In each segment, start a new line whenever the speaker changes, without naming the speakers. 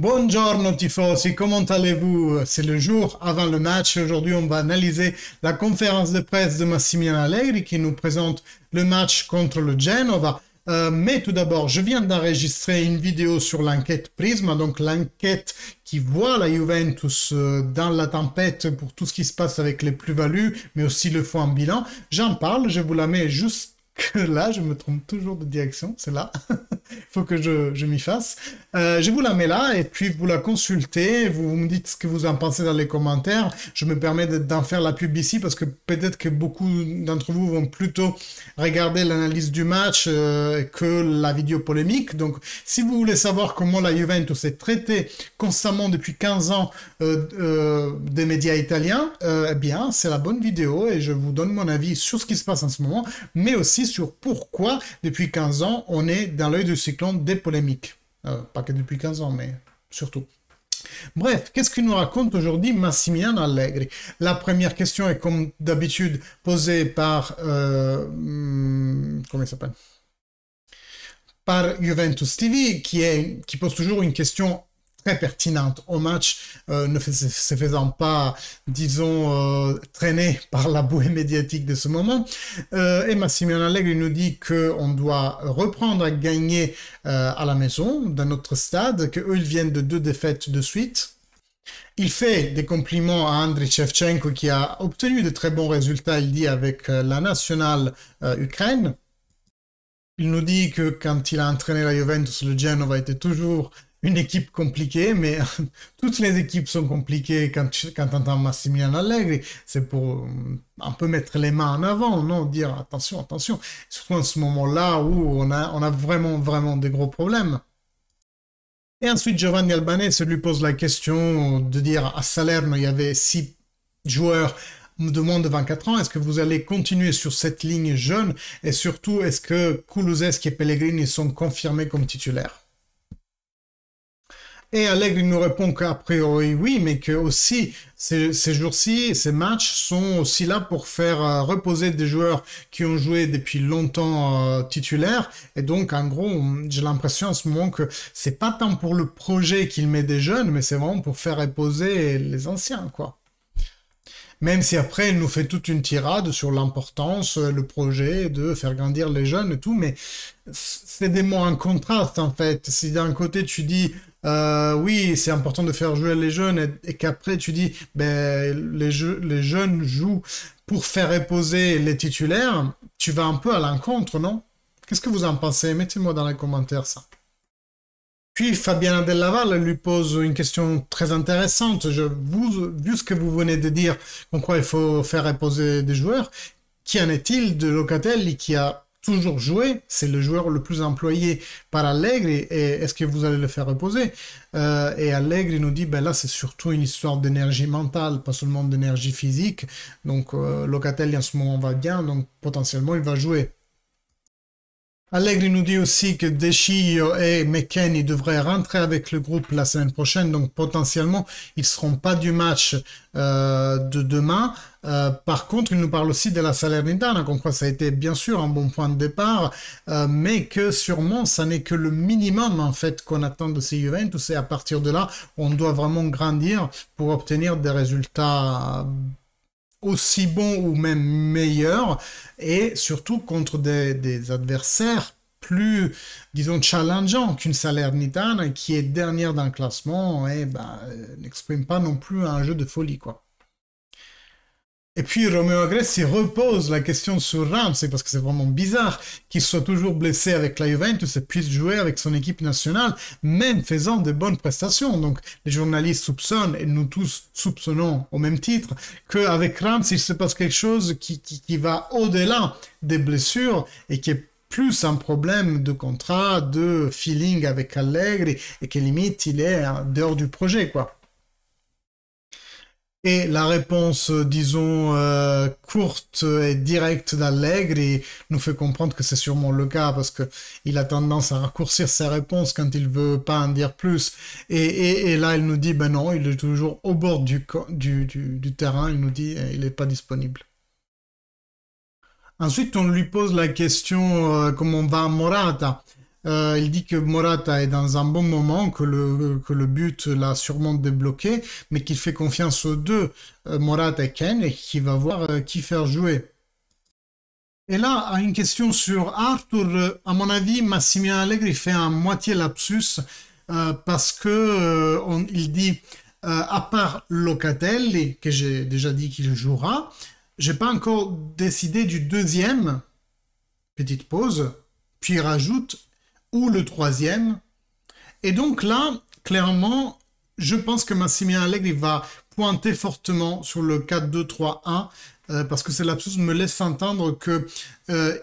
Buongiorno tifosi, comment allez-vous? C'est le jour avant le match. Aujourd'hui, on va analyser la conférence de presse de Massimiliano Allegri qui nous présente le match contre le Genova. Mais tout d'abord, je viens d'enregistrer une vidéo sur l'enquête Prisma, donc l'enquête qui voit la Juventus dans la tempête pour tout ce qui se passe avec les plus-values, mais aussi le fonds en bilan. J'en parle, je vous la mets juste là, je me trompe toujours de direction, c'est là. Il faut que je m'y fasse. Je vous la mets là et puis vous la consultez, vous me dites ce que vous en pensez dans les commentaires. Je me permets d'en faire la pub ici parce que peut-être que beaucoup d'entre vous vont plutôt regarder l'analyse du match que la vidéo polémique. Donc si vous voulez savoir comment la Juventus est traitée constamment depuis 15 ans des médias italiens, eh bien c'est la bonne vidéo et je vous donne mon avis sur ce qui se passe en ce moment, mais aussi sur pourquoi depuis 15 ans on est dans l'œil du cyclone des polémiques. Pas que depuis 15 ans, mais surtout. Bref, qu'est-ce qu'il nous raconte aujourd'hui Massimiliano Allegri? La première question est comme d'habitude posée par... comment il s'appelle? Par Juventus TV, qui pose toujours une question très pertinente au match, se faisant pas, disons, traîner par la bouée médiatique de ce moment. Et Massimiliano Allegri nous dit qu'on doit reprendre à gagner à la maison, dans notre stade, qu'eux, ils viennent de 2 défaites de suite. Il fait des compliments à Andriy Shevchenko qui a obtenu de très bons résultats, il dit, avec la nationale Ukraine. Il nous dit que quand il a entraîné la Juventus, le Genova était toujours une équipe compliquée, mais toutes les équipes sont compliquées quand on entend Massimiliano Allegri. C'est pour un peu mettre les mains en avant, non? Dire attention, attention. Surtout en ce moment-là où on a vraiment des gros problèmes. Et ensuite, Giovanni Albanese lui pose la question de dire à Salerno, il y avait 6 joueurs de moins de 24 ans, est-ce que vous allez continuer sur cette ligne jeune? Et surtout, est-ce que Kulusevski et Pellegrini sont confirmés comme titulaires? Et Allegri nous répond qu'a priori oui, mais que aussi ces jours-ci, ces matchs sont aussi là pour faire reposer des joueurs qui ont joué depuis longtemps titulaires. Et donc, en gros, j'ai l'impression en ce moment que c'est pas tant pour le projet qu'il met des jeunes, mais c'est vraiment pour faire reposer les anciens, quoi. Même si après, il nous fait toute une tirade sur l'importance, le projet de faire grandir les jeunes et tout, mais c'est des mots en contraste en fait. Si d'un côté tu dis oui, c'est important de faire jouer les jeunes et qu'après tu dis ben, les jeunes jouent pour faire reposer les titulaires, tu vas un peu à l'encontre, non? Qu'est-ce que vous en pensez? Mettez-moi dans les commentaires ça. Puis Fabiana Della lui pose une question très intéressante. Vu ce que vous venez de dire, en quoi il faut faire reposer des joueurs, qu'en est-il de Locatelli qui a toujours joué? C'est le joueur le plus employé par Allegri. Et est-ce que vous allez le faire reposer? Et Allegri nous dit, ben là c'est surtout une histoire d'énergie mentale, pas seulement d'énergie physique. Donc Locatelli en ce moment va bien, donc potentiellement il va jouer. Allegri nous dit aussi que De Sciglio et McKennie devraient rentrer avec le groupe la semaine prochaine, donc potentiellement ils ne seront pas du match de demain. Par contre, il nous parle aussi de la Salernitana, comme quoi ça a été bien sûr un bon point de départ, mais que sûrement ça n'est que le minimum en fait qu'on attend de ces Juventus et à partir de là, on doit vraiment grandir pour obtenir des résultats aussi bon ou même meilleur, et surtout contre des adversaires plus, disons, challengeants qu'une Salernitana qui est dernière dans le classement et ben, n'exprime pas non plus un jeu de folie, quoi. Et puis Romeo Agressi repose la question sur Ramsey parce que c'est vraiment bizarre qu'il soit toujours blessé avec la Juventus et puisse jouer avec son équipe nationale, même faisant de bonnes prestations. Donc les journalistes soupçonnent, et nous tous soupçonnons au même titre, qu'avec Ramsey il se passe quelque chose qui va au-delà des blessures et qui est plus un problème de contrat, de feeling avec Allegri et que limite il est dehors du projet, quoi. Et la réponse, disons, courte et directe d'Allegri nous fait comprendre que c'est sûrement le cas parce que il a tendance à raccourcir ses réponses quand il veut pas en dire plus. Et là, il nous dit, ben non, il est toujours au bord du terrain, il nous dit, il n'est pas disponible. Ensuite, on lui pose la question comment va Morata. Il dit que Morata est dans un bon moment, que le but l'a sûrement débloqué, mais qu'il fait confiance aux deux, Morata et Ken, et qu'il va voir qui faire jouer. Et là, à une question sur Arthur, à mon avis, Massimiliano Allegri fait un moitié lapsus parce que il dit à part Locatelli, que j'ai déjà dit qu'il jouera, j'ai pas encore décidé du deuxième, petite pause, puis il rajoute ou le troisième. Et donc là, clairement, je pense que Massimiliano Allegri va pointer fortement sur le 4-2-3-1 parce que ce lapsus me laisse entendre que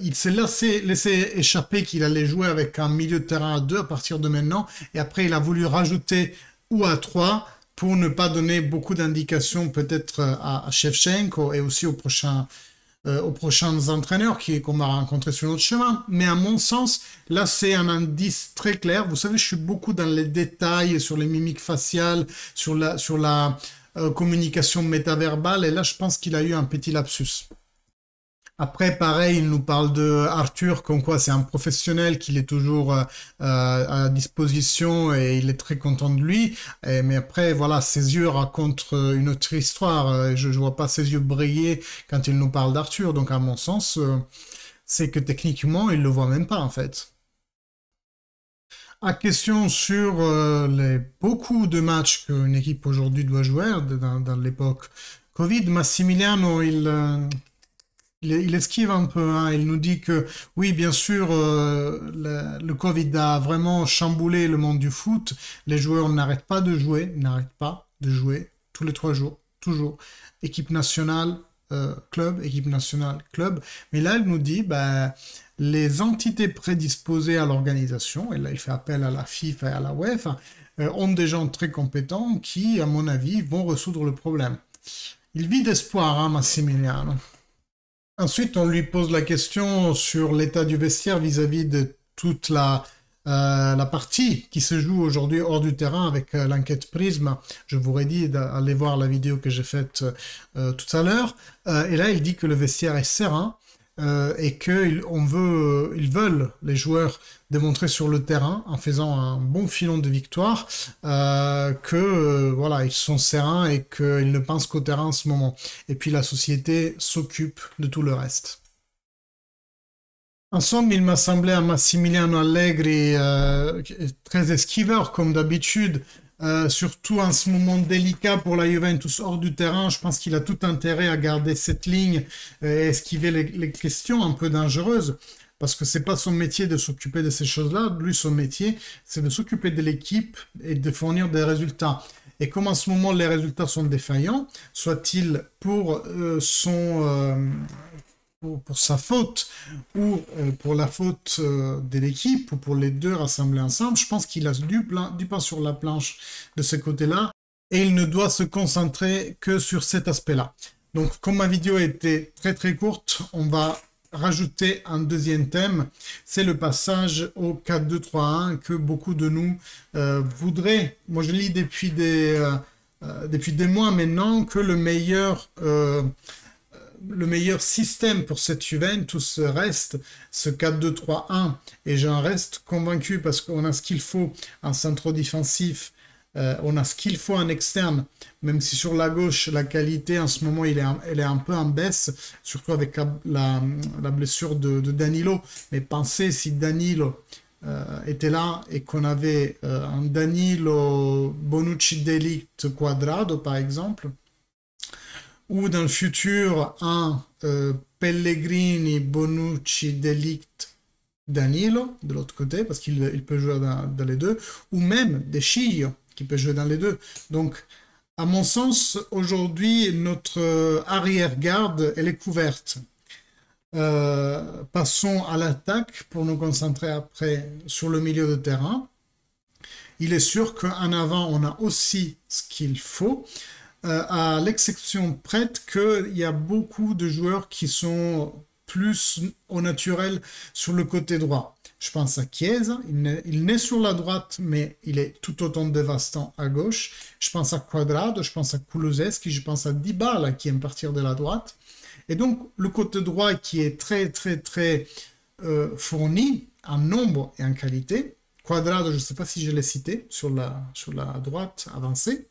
il s'est laissé échapper qu'il allait jouer avec un milieu de terrain à 2 à partir de maintenant et après il a voulu rajouter ou à 3 pour ne pas donner beaucoup d'indications peut-être à Shevchenko et aussi aux prochains entraîneurs qu'on va rencontrer sur notre chemin. Mais à mon sens, là, c'est un indice très clair. Vous savez, je suis beaucoup dans les détails sur les mimiques faciales, sur la communication métaverbale. Et là, je pense qu'il a eu un petit lapsus. Après, pareil, il nous parle de Arthur, comme quoi c'est un professionnel, qu'il est toujours à disposition et il est très content de lui. Mais après, voilà, ses yeux racontent une autre histoire. Je ne vois pas ses yeux briller quand il nous parle d'Arthur. Donc, à mon sens, c'est que techniquement, il ne le voit même pas, en fait. À question sur beaucoup de matchs qu'une équipe aujourd'hui doit jouer dans l'époque Covid, Massimiliano, il esquive un peu, hein. Il nous dit que oui, bien sûr, le Covid a vraiment chamboulé le monde du foot. Les joueurs n'arrêtent pas de jouer, n'arrêtent pas de jouer tous les 3 jours, toujours. Équipe nationale, club, équipe nationale, club. Mais là, il nous dit, ben, les entités prédisposées à l'organisation, et là, il fait appel à la FIFA et à la UEFA, ont des gens très compétents qui, à mon avis, vont résoudre le problème. Il vit d'espoir, hein, Massimiliano. Ensuite, on lui pose la question sur l'état du vestiaire vis-à-vis de toute la partie qui se joue aujourd'hui hors du terrain avec l'enquête Prisma. Je vous ai dit d'aller voir la vidéo que j'ai faite tout à l'heure. Et là, il dit que le vestiaire est serein et ils veulent, les joueurs, démontrer sur le terrain en faisant un bon filon de victoire que voilà, ils sont sereins et qu'ils ne pensent qu'au terrain en ce moment. Et puis la société s'occupe de tout le reste. En somme, il m'a semblé à Massimiliano Allegri très esquiveur comme d'habitude, surtout en ce moment délicat pour la Juventus hors du terrain. Je pense qu'il a tout intérêt à garder cette ligne et esquiver les questions un peu dangereuses. Parce que c'est pas son métier de s'occuper de ces choses-là. Lui, son métier, c'est de s'occuper de l'équipe et de fournir des résultats. Et comme en ce moment les résultats sont défaillants, soit-il pour sa faute ou pour la faute de l'équipe ou pour les deux rassemblés ensemble, je pense qu'il a du pain sur la planche de ce côté-là et il ne doit se concentrer que sur cet aspect-là. Donc, comme ma vidéo était très très courte, on va rajouter un deuxième thème, c'est le passage au 4-2-3-1 que beaucoup de nous voudraient. Moi, je lis depuis des mois maintenant que le meilleur système pour cette Juventus reste ce 4-2-3-1 et j'en reste convaincu parce qu'on a ce qu'il faut en centre défensif, on a ce qu'il faut en externe, même si sur la gauche la qualité en ce moment elle est un peu en baisse, surtout avec la blessure de Danilo. Mais pensez si Danilo était là et qu'on avait un Danilo, Bonucci, De Ligt, Quadrado par exemple, ou dans le futur un Pellegrini, Bonucci, De Ligt, Danilo de l'autre côté, parce qu'il peut jouer dans les deux, ou même De Sciglio qui peut jouer dans les deux. Donc, à mon sens, aujourd'hui, notre arrière-garde, elle est couverte. Passons à l'attaque pour nous concentrer après sur le milieu de terrain. Il est sûr qu'en avant, on a aussi ce qu'il faut. À l'exception prête qu'il y a beaucoup de joueurs qui sont plus au naturel sur le côté droit. Je pense à Chiesa, il naît sur la droite, mais il est tout autant dévastant à gauche. Je pense à Quadrado, je pense à Kulusevski, je pense à Dybala qui aime partir de la droite. Et donc, le côté droit qui est très, très, très fourni, en nombre et en qualité. Quadrado, je ne sais pas si je l'ai cité sur la droite avancée.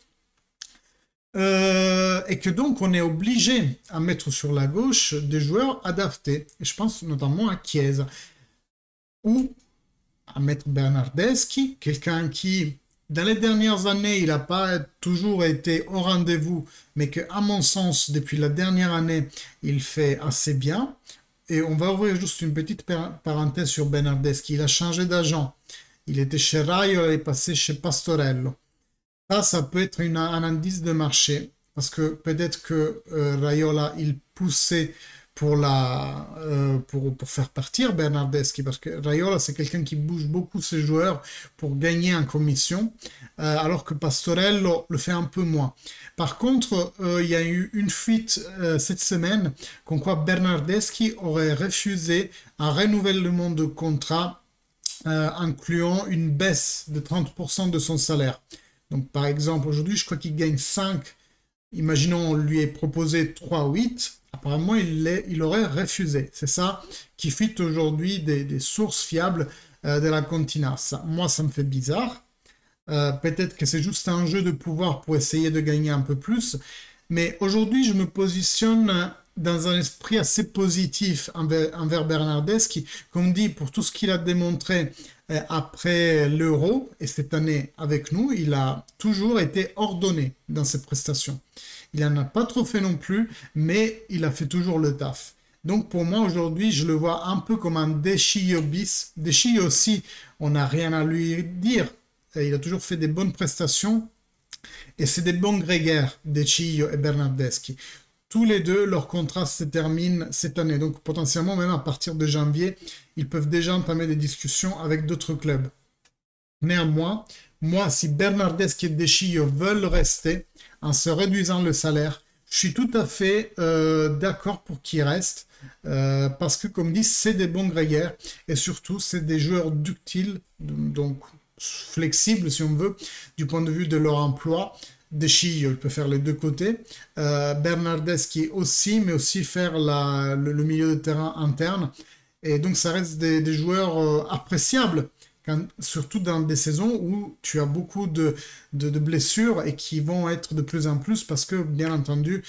Et que donc on est obligé à mettre sur la gauche des joueurs adaptés. Et je pense notamment à Chiesa ou à mettre Bernardeschi, quelqu'un qui, dans les dernières années, il n'a pas toujours été au rendez-vous, mais que, à mon sens, depuis la dernière année, il fait assez bien. Et on va ouvrir juste une petite parenthèse sur Bernardeschi. Il a changé d'agent. Il était chez Raio et est passé chez Pastorello. Ça peut être un indice de marché, parce que peut-être que Raiola, il poussait pour faire partir Bernardeschi, parce que Raiola, c'est quelqu'un qui bouge beaucoup ses joueurs pour gagner en commission, alors que Pastorello le fait un peu moins. Par contre, il y a eu une fuite cette semaine, comme quoi Bernardeschi aurait refusé un renouvellement de contrat incluant une baisse de 30% de son salaire. Donc, par exemple, aujourd'hui, je crois qu'il gagne 5. Imaginons, on lui ait proposé 3 ou 8. Apparemment, il aurait refusé. C'est ça qui fuite aujourd'hui des sources fiables de la Continassa. Moi, ça me fait bizarre. Peut-être que c'est juste un jeu de pouvoir pour essayer de gagner un peu plus. Mais aujourd'hui, je me positionne dans un esprit assez positif envers Bernardeschi, comme dit, pour tout ce qu'il a démontré après l'Euro, et cette année avec nous, il a toujours été ordonné dans ses prestations. Il n'en a pas trop fait non plus, mais il a fait toujours le taf. Donc pour moi aujourd'hui, je le vois un peu comme un Deschillo bis. Deschillo aussi, on n'a rien à lui dire. Il a toujours fait des bonnes prestations, et c'est des bons grégaires, Deschillo et Bernardeschi. Tous les deux, leur contrat se termine cette année. Donc potentiellement, même à partir de janvier, ils peuvent déjà entamer des discussions avec d'autres clubs. Néanmoins, moi, si Bernardeschi et Deschillo veulent rester en se réduisant le salaire, je suis tout à fait d'accord pour qu'ils restent. Parce que, comme dit, c'est des bons grégaires. Et surtout, c'est des joueurs ductiles, donc flexibles, si on veut, du point de vue de leur emploi. Deschillo, il peut faire les deux côtés. Bernardeschi aussi, mais aussi faire le milieu de terrain interne. Et donc, ça reste des joueurs appréciables, surtout dans des saisons où tu as beaucoup de blessures et qui vont être de plus en plus parce que, bien entendu,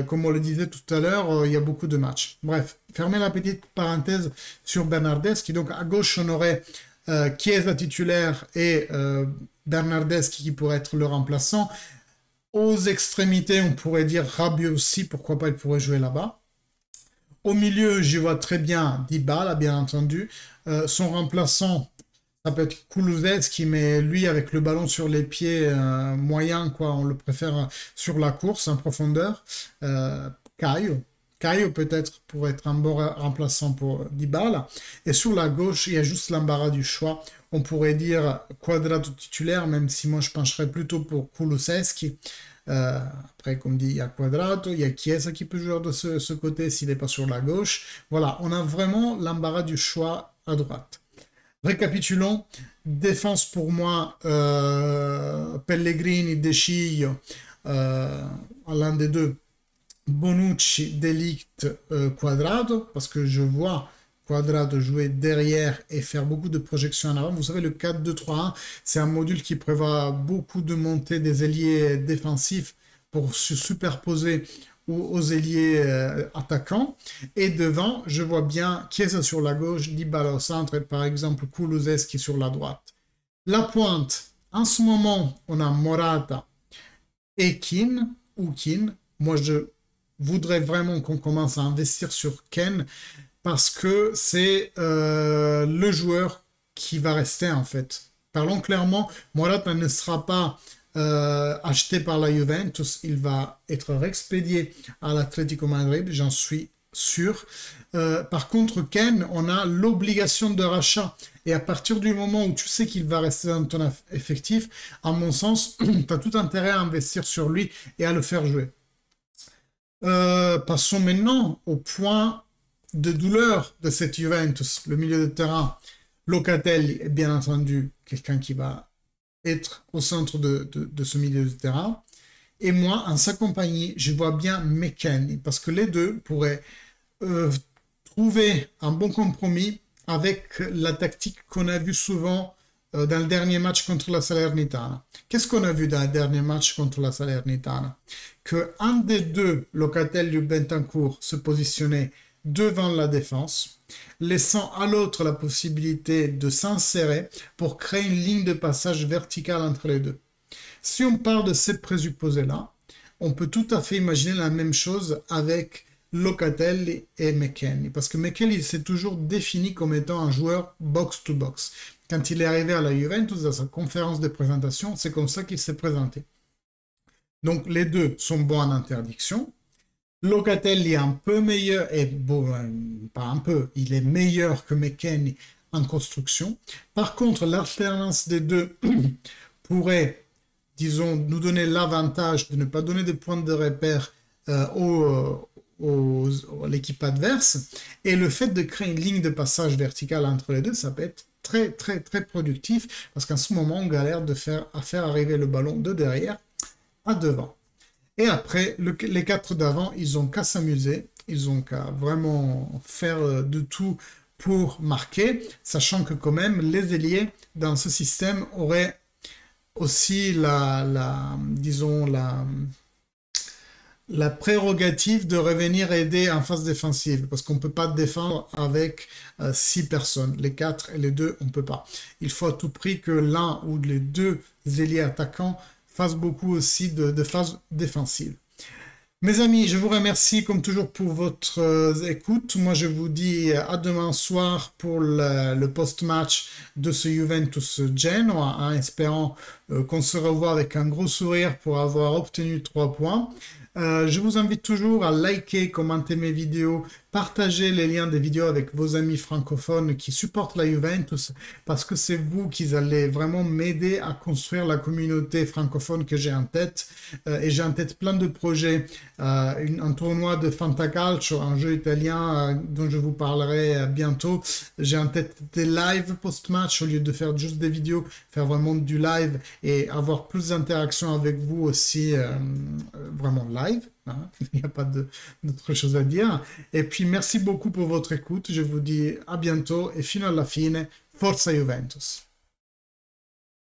comme on le disait tout à l'heure, il y a beaucoup de matchs. Bref, fermez la petite parenthèse sur Bernardeschi. Donc, à gauche, on aurait Chiesa titulaire et Bernardeschi qui pourrait être le remplaçant. Aux extrémités, on pourrait dire Rabiot aussi, pourquoi pas, il pourrait jouer là-bas. Au milieu, j'y vois très bien Dybala, bien entendu. Son remplaçant, ça peut être Kulusevski, mais lui, avec le ballon sur les pieds moyen, quoi, on le préfère sur la course, en profondeur. Caio. Caio peut-être pour être un bon remplaçant pour Dybala. Et sur la gauche, il y a juste l'embarras du choix. On pourrait dire Quadrado titulaire, même si moi je pencherais plutôt pour Kulusevski. Après, comme dit, il y a Quadrado, il y a Chiesa qui peut jouer de ce côté s'il n'est pas sur la gauche. Voilà, on a vraiment l'embarras du choix à droite. Récapitulons. Défense pour moi, Pellegrini, Deschillo, l'un des deux. Bonucci, De Ligt, Quadrado, parce que je vois Quadrado jouer derrière et faire beaucoup de projections en avant. Vous savez, le 4-2-3-1, c'est un module qui prévoit beaucoup de montées des ailiers défensifs pour se superposer aux ailiers attaquants. Et devant, je vois bien Chiesa sur la gauche, Dybala au centre et par exemple Kulusevski sur la droite. La pointe, en ce moment, on a Morata et Kean, ou Kean. Moi, je voudrais vraiment qu'on commence à investir sur Kean parce que c'est le joueur qui va rester en fait. Parlons clairement, Morata ne sera pas acheté par la Juventus, il va être expédié à l'Atlético Madrid, j'en suis sûr. Par contre, Kean, on a l'obligation de rachat. Et à partir du moment où tu sais qu'il va rester dans ton effectif, à mon sens, tu as tout intérêt à investir sur lui et à le faire jouer. Passons maintenant au point de douleur de cette Juventus, le milieu de terrain. Locatelli est bien entendu quelqu'un qui va être au centre de ce milieu de terrain. Et moi, en sa compagnie, je vois bien McKennie, parce que les deux pourraient trouver un bon compromis avec la tactique qu'on a vue souvent dans le dernier match contre la Salernitana. Qu'est-ce qu'on a vu dans le dernier match contre la Salernitana? Que un des deux, Locatelli ou Bentancur, se positionnait devant la défense, laissant à l'autre la possibilité de s'insérer pour créer une ligne de passage verticale entre les deux. Si on part de ces présupposés-là, on peut tout à fait imaginer la même chose avec Locatelli et McKennie, parce que McKennie s'est toujours défini comme étant un joueur box-to-box. Quand il est arrivé à la Juventus, dans sa conférence de présentation, c'est comme ça qu'il s'est présenté. Donc les deux sont bons en interdiction. Locatelli est un peu meilleur, et bon, pas un peu, il est meilleur que McKennie en construction. Par contre, l'alternance des deux pourrait, disons, nous donner l'avantage de ne pas donner de points de repère à l'équipe adverse. Et le fait de créer une ligne de passage verticale entre les deux, ça peut être très, très, très productif, parce qu'en ce moment, on galère à faire arriver le ballon de derrière à devant. Et après, les quatre d'avant, ils ont qu'à s'amuser, ils ont qu'à vraiment faire de tout pour marquer, sachant que quand même, les ailiers, dans ce système, auraient aussi disons, la prérogative de revenir aider en phase défensive, parce qu'on ne peut pas défendre avec 6 personnes. Les 4 et les 2, on ne peut pas. Il faut à tout prix que l'un ou les deux ailiers attaquants fassent beaucoup aussi de phase défensive. Mes amis, je vous remercie comme toujours pour votre écoute. Moi, je vous dis à demain soir pour le post-match de ce Juventus Genoa, en espérant qu'on se revoit avec un gros sourire pour avoir obtenu 3 points. Je vous invite toujours à liker, commenter mes vidéos, partager les liens des vidéos avec vos amis francophones qui supportent la Juventus, parce que c'est vous qui allez vraiment m'aider à construire la communauté francophone que j'ai en tête. Et j'ai en tête plein de projets, un tournoi de Fantacalcio, un jeu italien dont je vous parlerai bientôt. J'ai en tête des lives post-match, au lieu de faire juste des vidéos, faire vraiment du live et avoir plus d'interaction avec vous aussi, vraiment live. Hein. Il n'y a pas d'autre chose à dire. Et puis, merci beaucoup pour votre écoute. Je vous dis à bientôt et fino alla fine, Forza Juventus!